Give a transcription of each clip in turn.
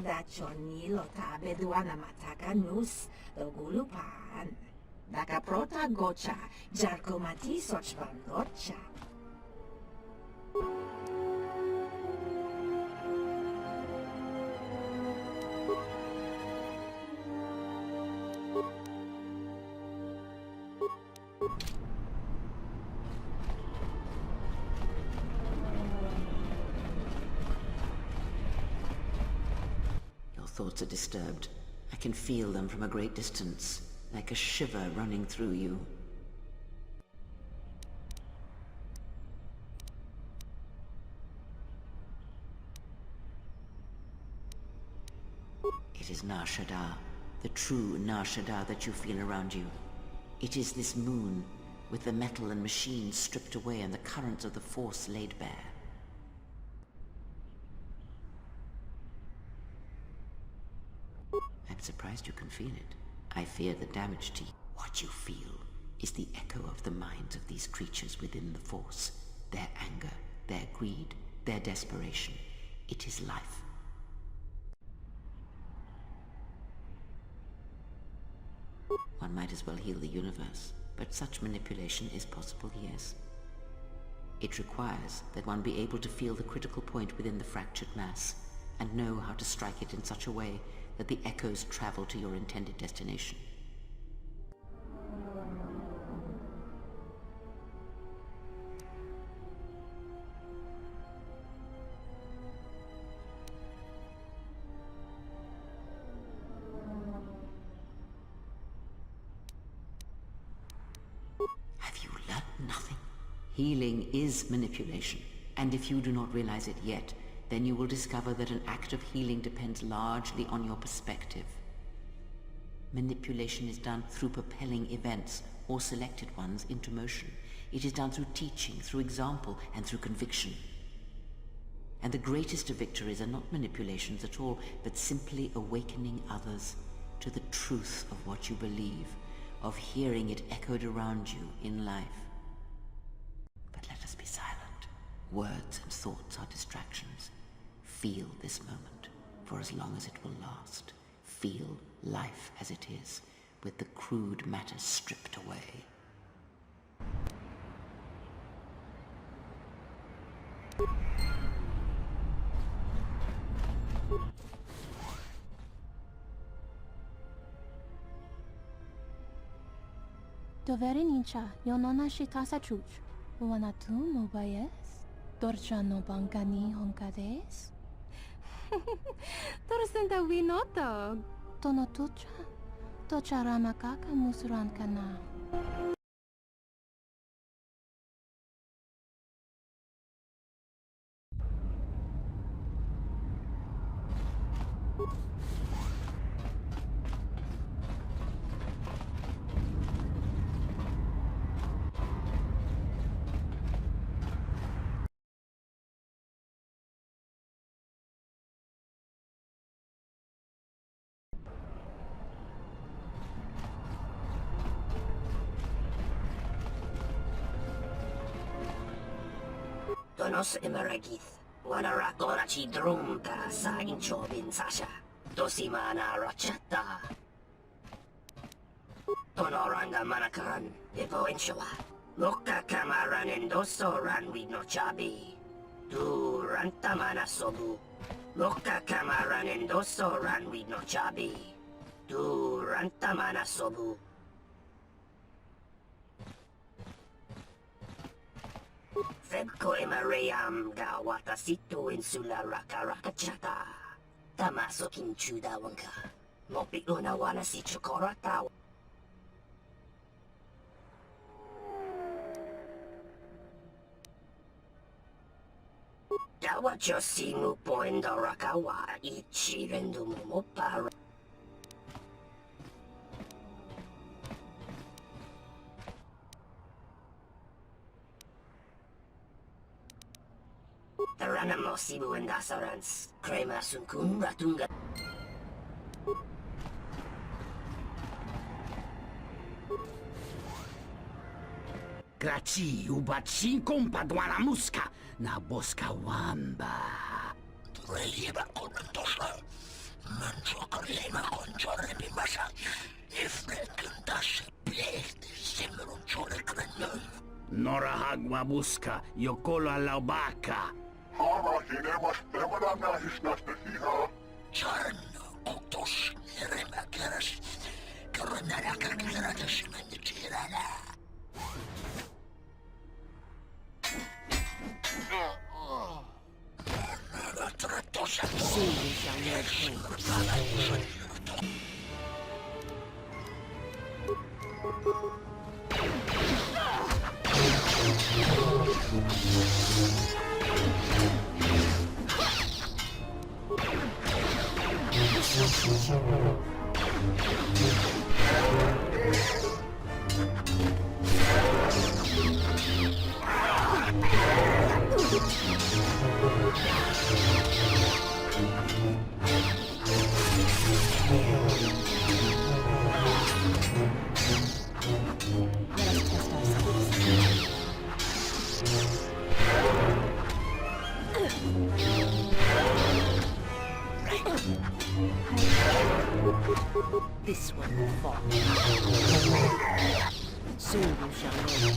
Dachonilo tabeduana matakanus dogulupan. Dakaprota gocha, jarkomati sochpangocha. Thoughts are disturbed. I can feel them from a great distance, like a shiver running through you. It is Nar Shaddaa, the true Nar Shaddaa that you feel around you. It is this moon, with the metal and machines stripped away and the currents of the Force laid bare. I'm surprised you can feel it. I fear the damage to you. What you feel is the echo of the minds of these creatures within the Force. Their anger, their greed, their desperation. It is life. One might as well heal the universe, but such manipulation is possible, yes. It requires that one be able to feel the critical point within the fractured mass, and know how to strike it in such a way that the echoes travel to your intended destination. Have you learned nothing? Healing is manipulation, and if you do not realize it yet, then you will discover that an act of healing depends largely on your perspective. Manipulation is done through propelling events, or selected ones, into motion. It is done through teaching, through example, and through conviction. And the greatest of victories are not manipulations at all, but simply awakening others to the truth of what you believe, of hearing it echoed around you in life. But let us be silent. Words and thoughts are distractions. Feel this moment, for as long as it will last. Feel life as it is, with the crude matter stripped away. Doverincha, yonona shitasa chuch. Wanatu mobayes. Dorcha no bangani honkades. Torsenda winoto. Tonotucha. Tocha ramakaka musran kana. Tonos emeragith, wanara korachi drumka sa inchobin sasha, dosimana rachata. Tonoranga manakan, epo inshawa, loka kamaran endoso ranwi no chabi. Tu rantamana sobu, loka kamaran endoso ranwi no chabi. Tu rantamana sobu. Febko emarayam ga watasito insula rakarakachata. Tamaso kinchuda wanka. Mopi unawana si chokorata. Dawacho simu poendo rakawa ichi rendu mopara. Taranamo sibu and asarans. Crema sunkun ratunga. Graci ubaci compadwana musca na bosca wamba. Manchokarlema conjoremi masa. Ifrekuntas pleegde simmeron chorekrenun. Norahagwa busca, yokolo alaubaka. Hara hinemas temanannahisnasta hiha. Charno oktos remäkeräs. Koronaraka kerätäs mennetiränä. Soon you shall know pain. Let us test ourselves. This one will fall. Soon you shall know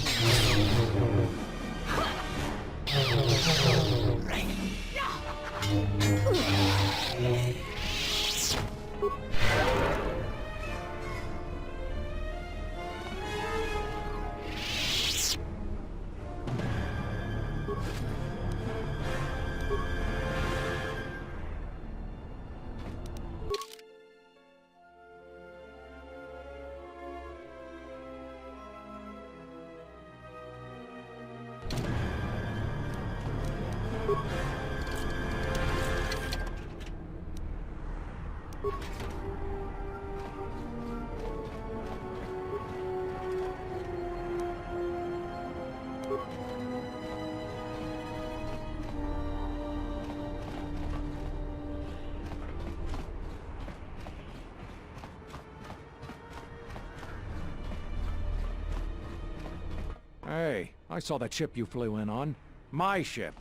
Hey, I saw that ship you flew in on. My ship.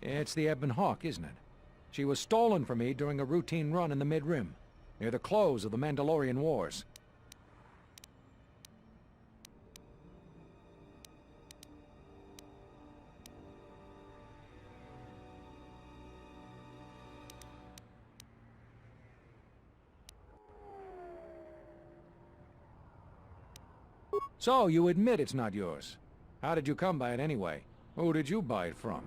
It's the Ebon Hawk, isn't it? She was stolen from me during a routine run in the Mid-Rim, near the close of the Mandalorian Wars. So, you admit it's not yours. How did you come by it anyway? Who did you buy it from?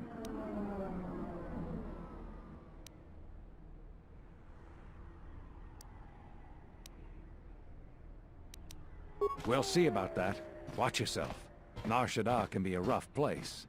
We'll see about that. Watch yourself. Nar Shaddaa can be a rough place.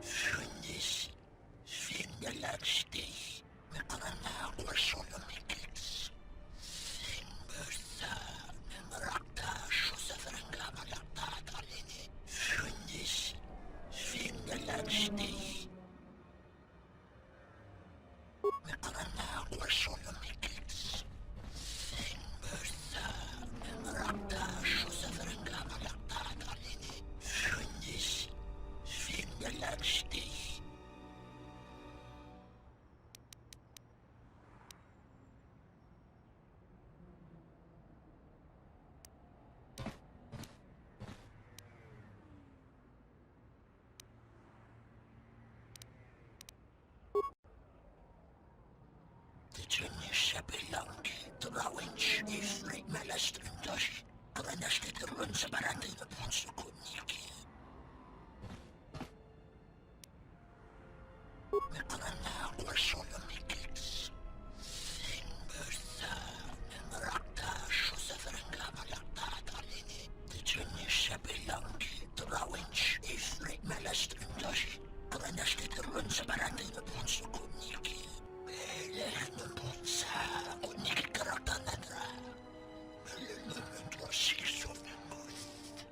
Schönes, Fingerlandstich, mit einer solo mikits. Simbersa, Rakta, Schussefrengama, Lakta, Talini. Schönes, Fingerlandstich. Mit einer solo mikits. Simbersa, Rakta, Schussefrengama, Lakta, Talini. Schönes, Fingerlandstich. Tyczynnie bilanki, trałęcz i fragmele strętości, kreneszty trące baraty na podsukunniki. Wykonana głosolo mikits. Simbersa, Rakta, Schussefrengama, Lakta, Talini. Tyczynnie bilanki, trałęcz i fragmele strętości, kreneszty trące baraty na podsukunniki. Belehnu putsa, kunniki karaktanadra. Belehnu trosisovnen gust.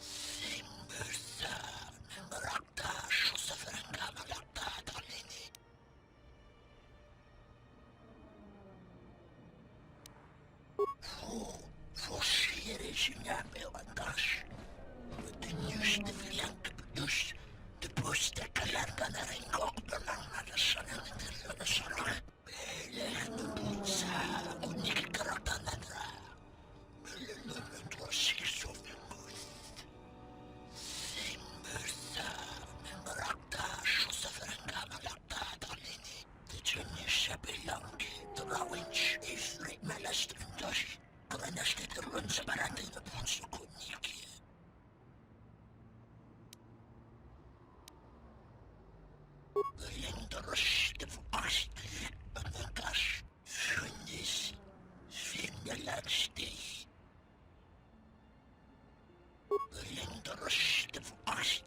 Simbersa, Rakta, Schussefrengama, Lakta, Talini. Forcere signabe vandash. De nieuwste flank bedus. De poste kalargana ringok belangna de sanen de zorg. Belehnu putsa, kunniki karaktanadra. Belehnu trosisovnen gust. Simbersa, Rakta, Schussefrengama, Lakta, Talini. Tyczynnie bilanki, trałęcz i fragmele strętości, kreneszty trące baraty na podsukunniki. Lindrost w acht, banakash, schönes, Fingerlandstich. Lindrost w acht,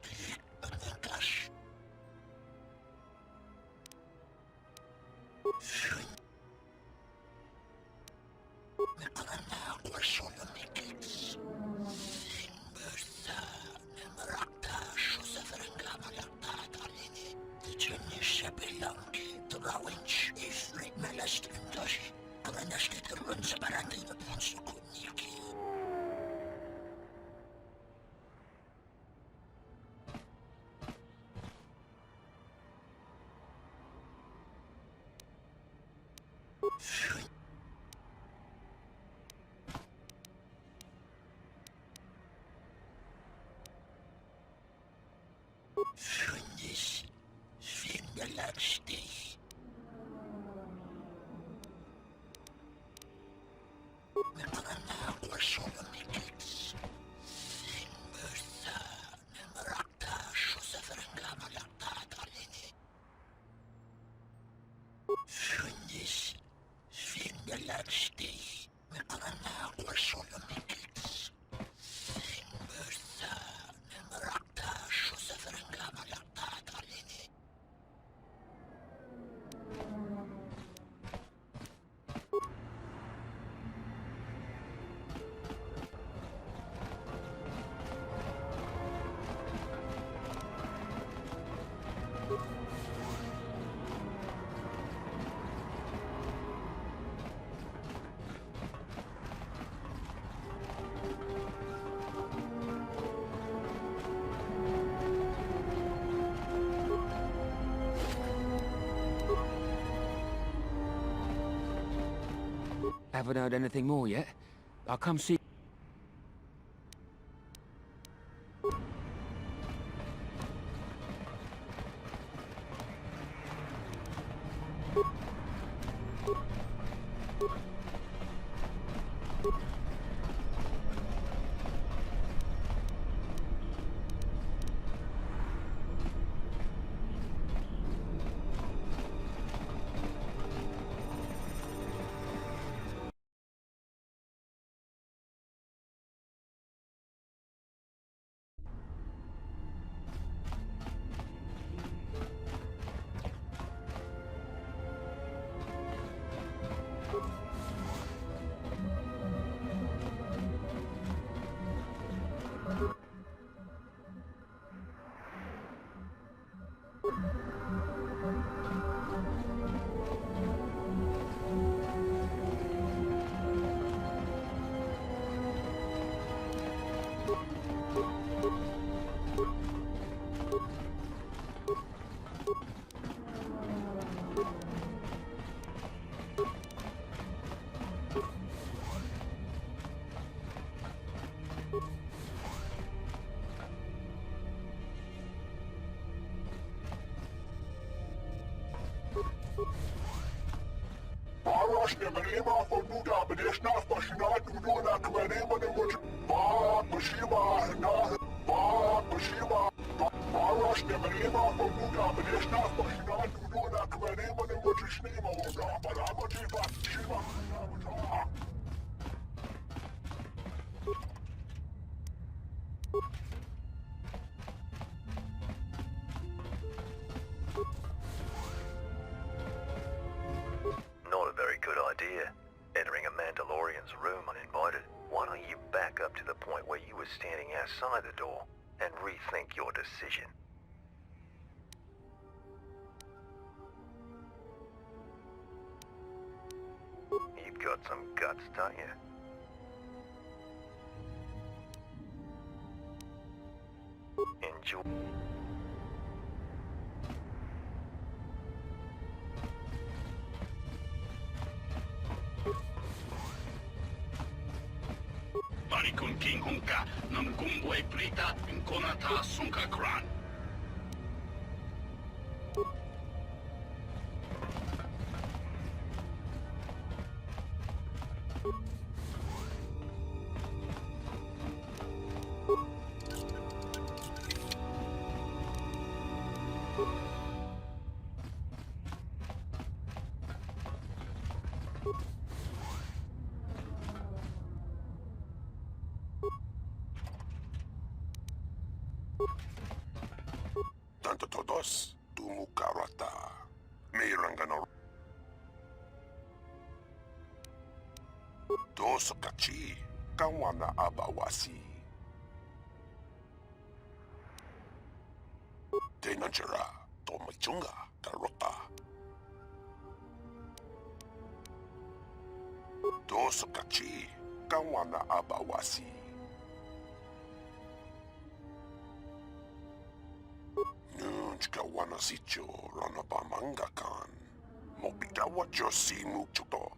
banakash. Schön. Wykonana głosolo mikits. Simbersa, Rakta, Schussefrengama, Lakta, Talini. Tyczynnie bilanki, trałęcz i fragmele strętości, kreneszty trące baraty na podsukunniki. Schön. Schönes, Fingerlandstich. Wykonana głosolo mikits. Simbersa, Rakta, Schussefrengama, Lakta, Talini. Schönes, Fingerlandstich. Wykonana głosolo mikits. Simbersa, Rakta, Schussefrengama, Lakta, Talini. Haven't heard anything more yet. I'll come see Parash nemalima formuda bedeshna fashinat uduna kmanima nemuch ba bashiba na ba bashiba Parash nemalima formuda bedeshna fashinat uduna kmanima nemuch shnima wada barama jiba shiba Not a very good idea, entering a Mandalorian's room uninvited. Why don't you back up to the point where you were standing outside the door and rethink your decision? You've got some guts, don't you? Enjoy. Barikun King Hunka, Namkumbwe Prita, Nkonata Sunka Kran. Tanto todos tumukarata Mirangano Dos kachi kawana abawasi Tenanjara tomachunga karota Dos kachi kawana abawasi Kawana sicho ranabamanga kan Mopitawa josi muchuto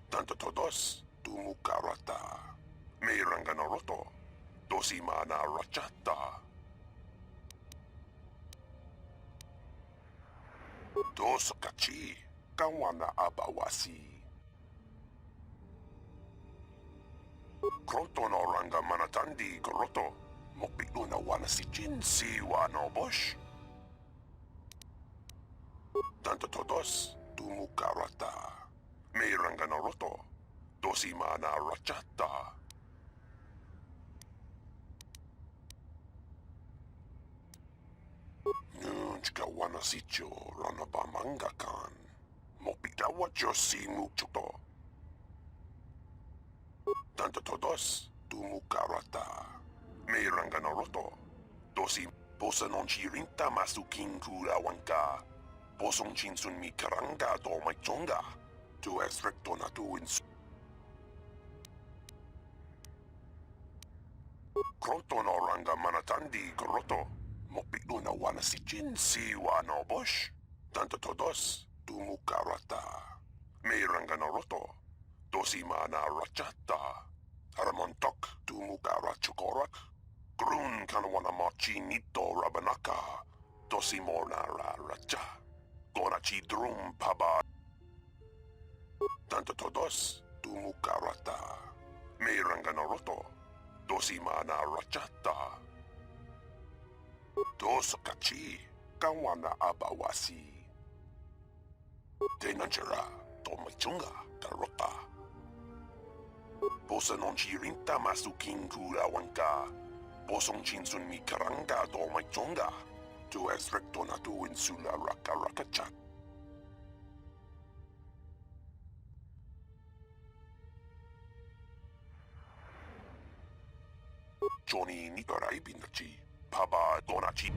Tanto todos tumukarata Miranganoroto Dosimana rachata Dos kachi kawana abawasi Kroto no ranga manatandi koroto Mopito na wana si Jin si wano bosh. Tanto todos tumukarata. Miranga noroto. Dosimana rachata. Nunchka wana sicho ranabamanga kan. Mopitawa josi muchuto. Tanto todos tumukarata. Miranganaroto, dosi posa non chirinta masukin kurawanka, posong chinsun mi karanga do may chonga, tu es recto na tu ins. Kroto no ranga manatandi koroto, mopito na wana si Jin si wano bosh, tanto todos tumukarata. Miranganaroto, dosi mana rachata, aramontok tumukara chukorak, Grun kanawana machi nito rabanaka, dosimorna ra racha, gonachi drum paba. Tanto todos tumukarata, Miranganoroto, dosimana rachata. Dos kachi, kawana abawasi. Tenanjara, tomachunga, karota. Posa non chirinta masukin kurawanka, posong chinsun mi karanga do may chonga, tu es recto na tu insula raka rakachat. Johnny nikaray binachi, paba donachi.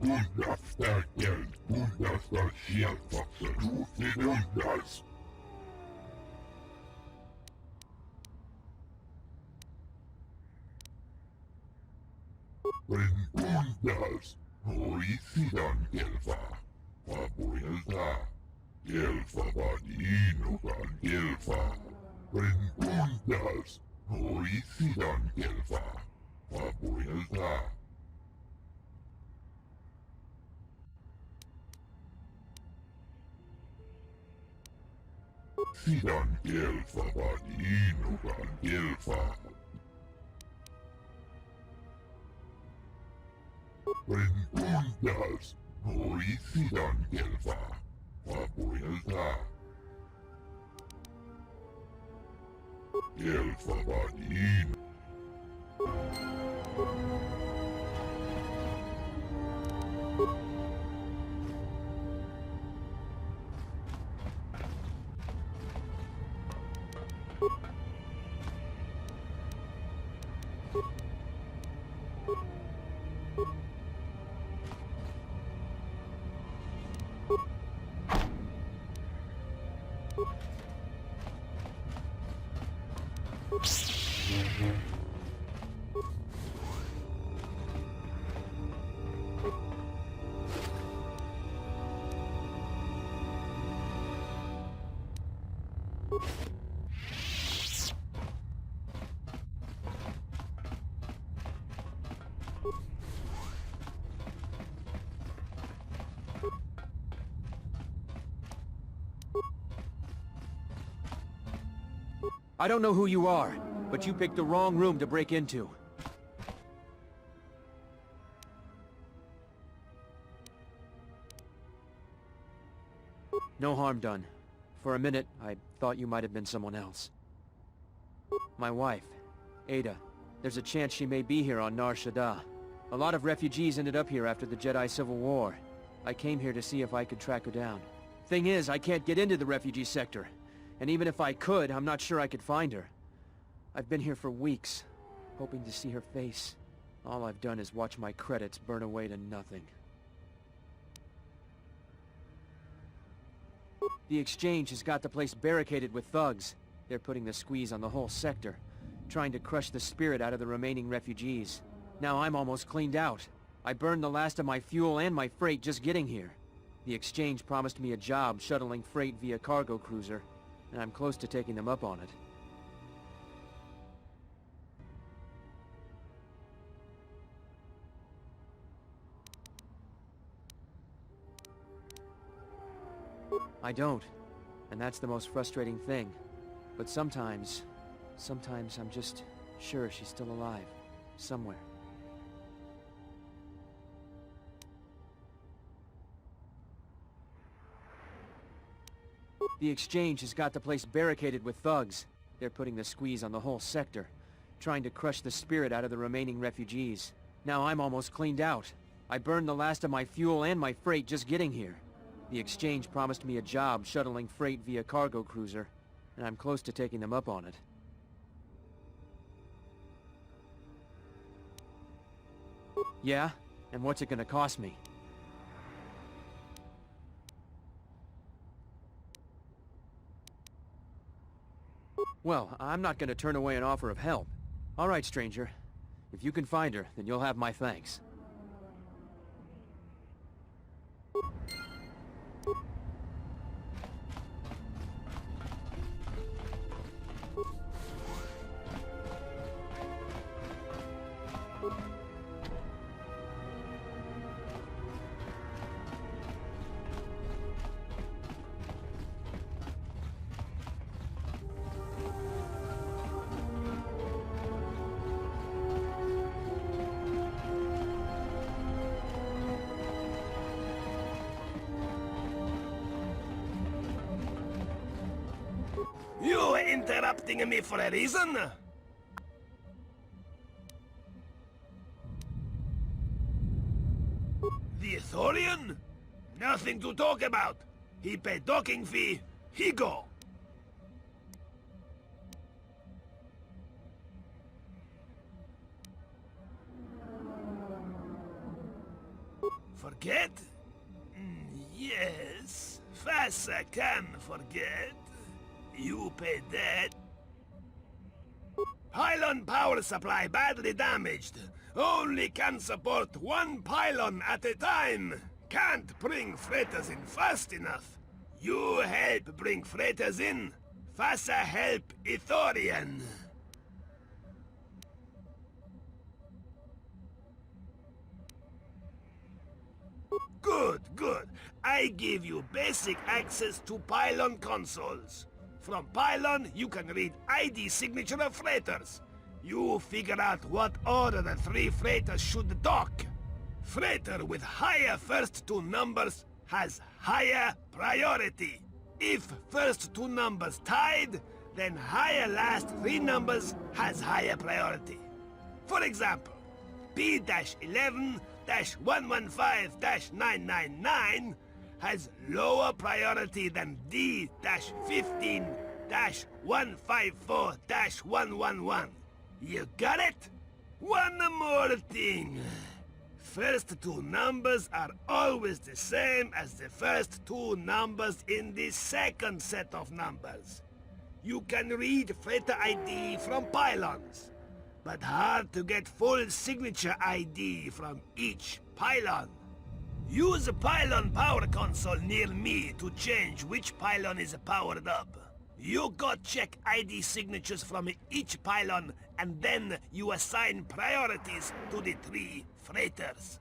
Undas der Geld, undas der Hjälpvaxen, du undas. Undas, hoisidan kelfa, vapuilta. Kelfa vaninokan kelfa. Undas, hoisidan kelfa, vapuilta. Sidan kelfa vaninokan kelfa. Undas, hoisidan kelfa, vapuilta. Kelfa vanin. I don't know who you are, but you picked the wrong room to break into. No harm done. For a minute, I thought you might have been someone else. My wife, Ada. There's a chance she may be here on Nar Shaddaa. A lot of refugees ended up here after the Jedi Civil War. I came here to see if I could track her down. Thing is, I can't get into the refugee sector. And even if I could, I'm not sure I could find her. I've been here for weeks, hoping to see her face. All I've done is watch my credits burn away to nothing. The Exchange has got the place barricaded with thugs. They're putting the squeeze on the whole sector, trying to crush the spirit out of the remaining refugees. Now I'm almost cleaned out. I burned the last of my fuel and my freight just getting here. The Exchange promised me a job shuttling freight via cargo cruiser, and I'm close to taking them up on it. I don't, and that's the most frustrating thing. But sometimes I'm just sure she's still alive, somewhere. The Exchange has got the place barricaded with thugs. They're putting the squeeze on the whole sector, trying to crush the spirit out of the remaining refugees. Now I'm almost cleaned out. I burned the last of my fuel and my freight just getting here. The Exchange promised me a job shuttling freight via cargo cruiser, and I'm close to taking them up on it. Yeah? And what's it gonna cost me? Well, I'm not gonna turn away an offer of help. All right, stranger. If you can find her, then you'll have my thanks. You interrupting me for a reason? The Thorian? Nothing to talk about. He paid docking fee. He go. Forget? Yes, Fassa can forget. You paid that. Pylon power supply badly damaged. Only can support one pylon at a time. Can't bring freighters in fast enough. You help bring freighters in. Fassa help Ithorian. Good, good. I give you basic access to pylon consoles. From pylon, you can read ID signature of freighters. You figure out what order the 3 freighters should dock. Freighter with higher first 2 numbers has higher priority. If first 2 numbers tied, then higher last 3 numbers has higher priority. For example, B-11-115-999 has lower priority than D-15-154-111. You got it? One more thing. First 2 numbers are always the same as the first 2 numbers in the second set of numbers. You can read freighter ID from pylons, but hard to get full signature ID from each pylon. Use a pylon power console near me to change which pylon is powered up. You go check ID signatures from each pylon, and then you assign priorities to the 3 freighters.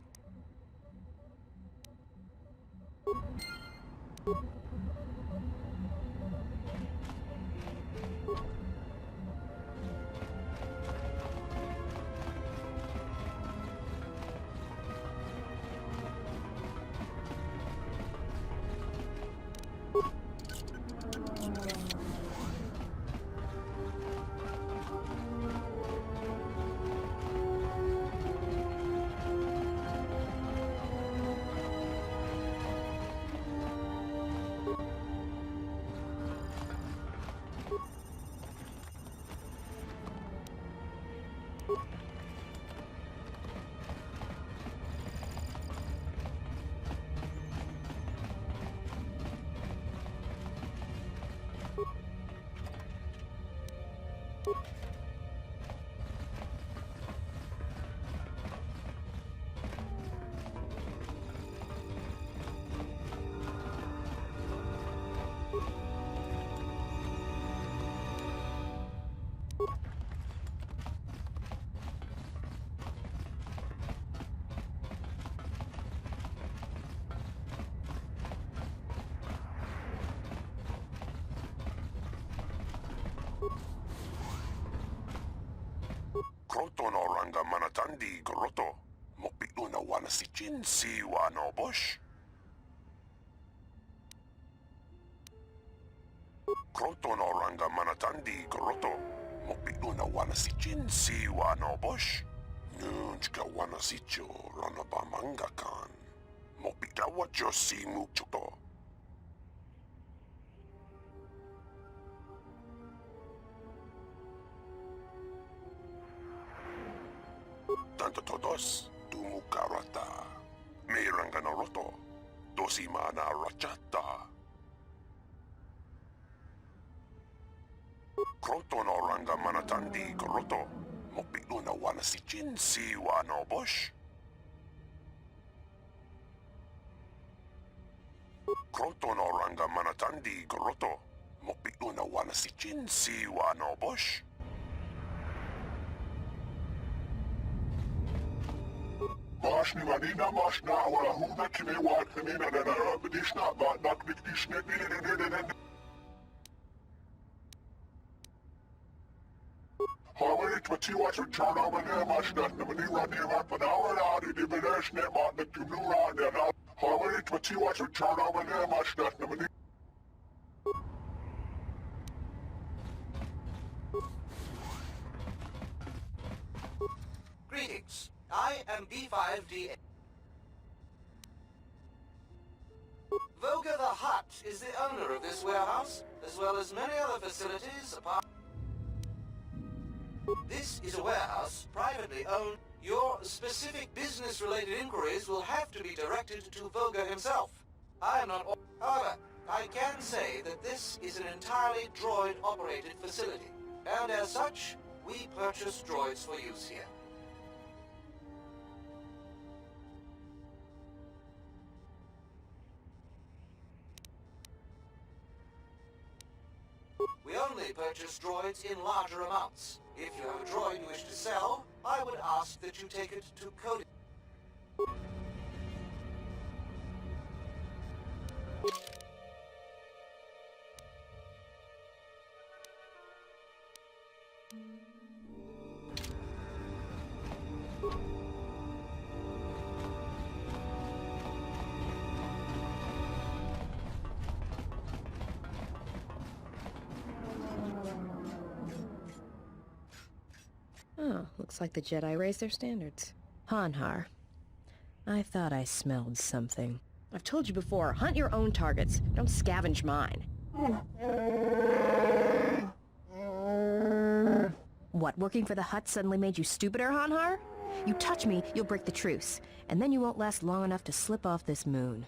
Kroto no ranga manatandi groto. Mopilu na wana si chin si wano bosh. Kroto no ranga manatandi groto. Mopilu na wana si chin si wano bosh. Nunchka wana si cho rana bamanga kan. Mopita wacho si muchuto. Tanto todos, tumukarata. Miranga no roto. Dosimana rachata. Kroto no ranga manatandi koroto. Mopilu na wana si chin si wano bosh. Kroto no ranga manatandi koroto. Mopilu na wana si chin si wano bosh. Mashni Manina Mashna wala huna kime wat kanina na rabdishna ba nakdishne Hawari twati wa chana bane mashna namani rani wa panawa di bedashne ba naktumura na Hawari twati wa chana bane mashna namani Greetings. I am B5D. Voga the Hutt is the owner of this warehouse, as well as many other facilities apart. This is a warehouse privately owned. Your specific business-related inquiries will have to be directed to Voga himself. I am not... However, I can say that this is an entirely droid-operated facility, and as such, we purchase droids for use here. We only purchase droids in larger amounts. If you have a droid you wish to sell, I would ask that you take it to Cody. Oh, looks like the Jedi raised their standards. Hanhar. I thought I smelled something. I've told you before, hunt your own targets. Don't scavenge mine. What, working for the Hutt suddenly made you stupider, Hanhar? You touch me, you'll break the truce. And then you won't last long enough to slip off this moon.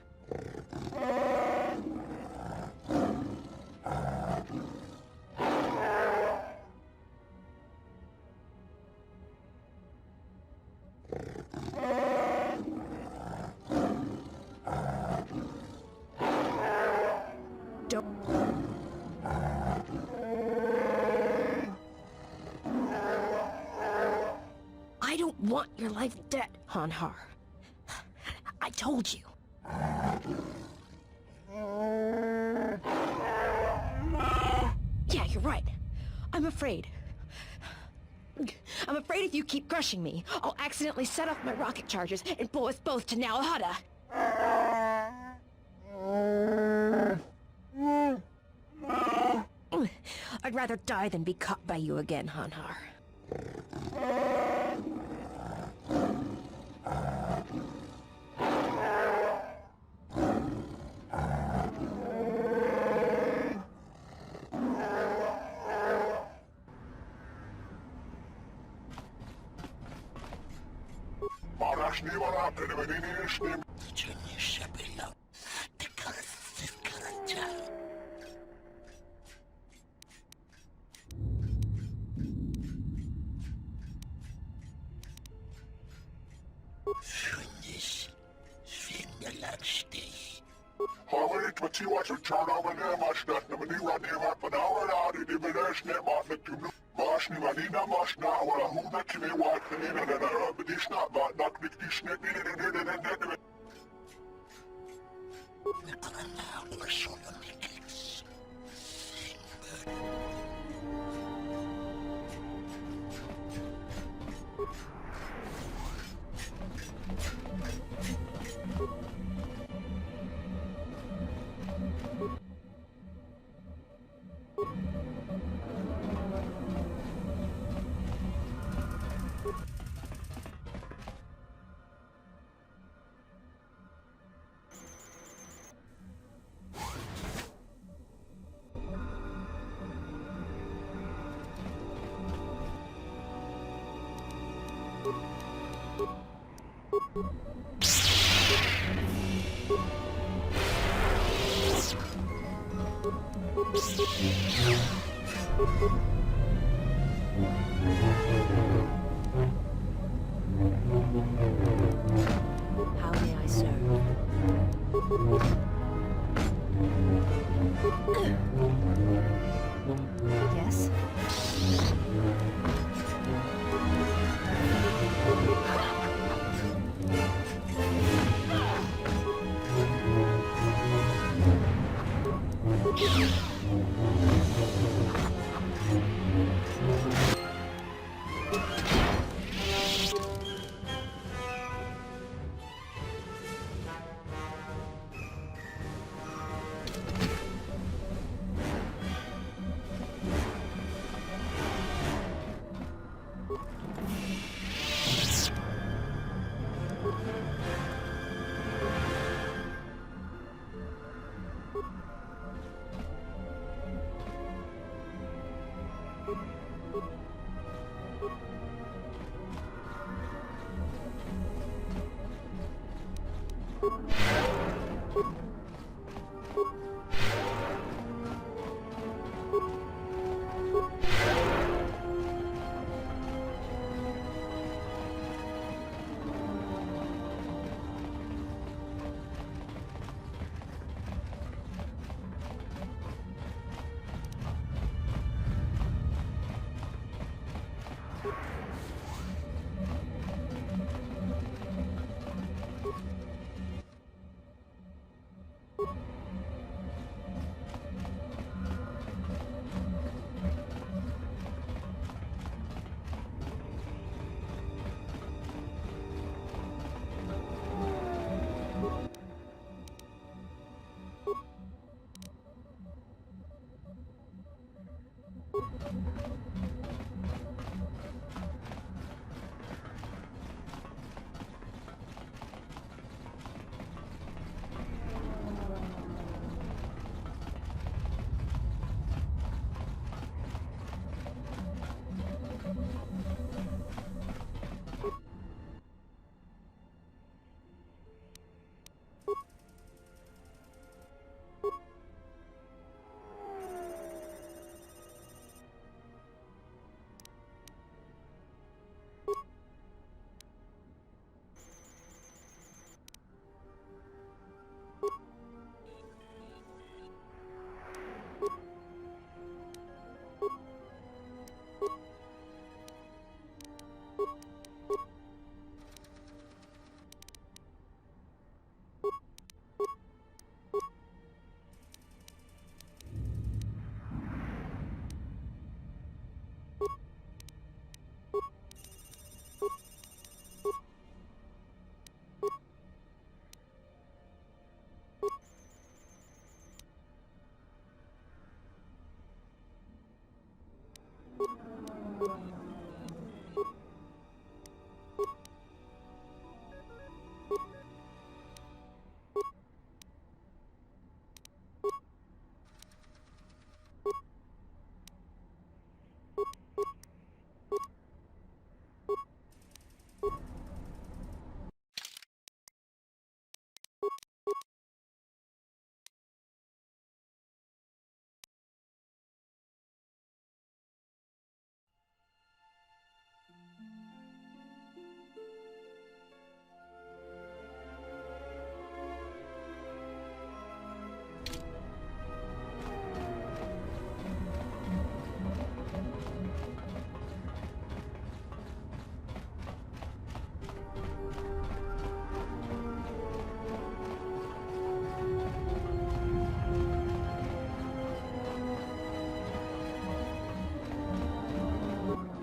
I don't want your life dead, Hanhar. I told you. Yeah, you're right. I'm afraid. I'm afraid if you keep crushing me, I'll accidentally set off my rocket charges and blow us both to Nal Hutta. I'd rather die than be caught by you again, Hanhar. How may I serve? Yes?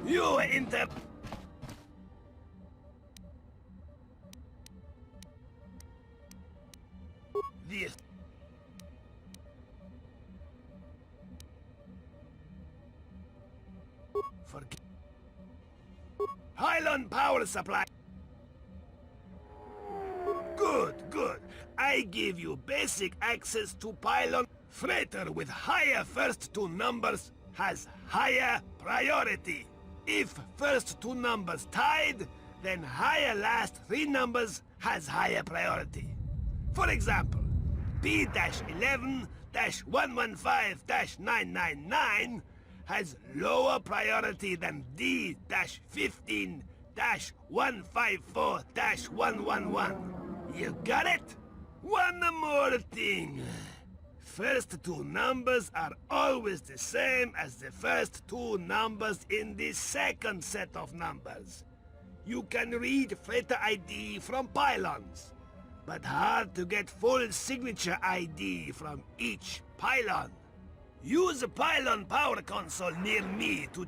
You inter... This... Forget... Highland power supply. Good, good. I give you basic access to pylon. Freighter with higher first two numbers has higher priority. If first two numbers tied, then higher last three numbers has higher priority. For example, B-11-115-999 has lower priority than D-15-154-111. You got it? One more thing. First two numbers are always the same as the first two numbers in the second set of numbers. You can read freighter ID from pylons, but hard to get full signature ID from each pylon. Use a pylon power console near me to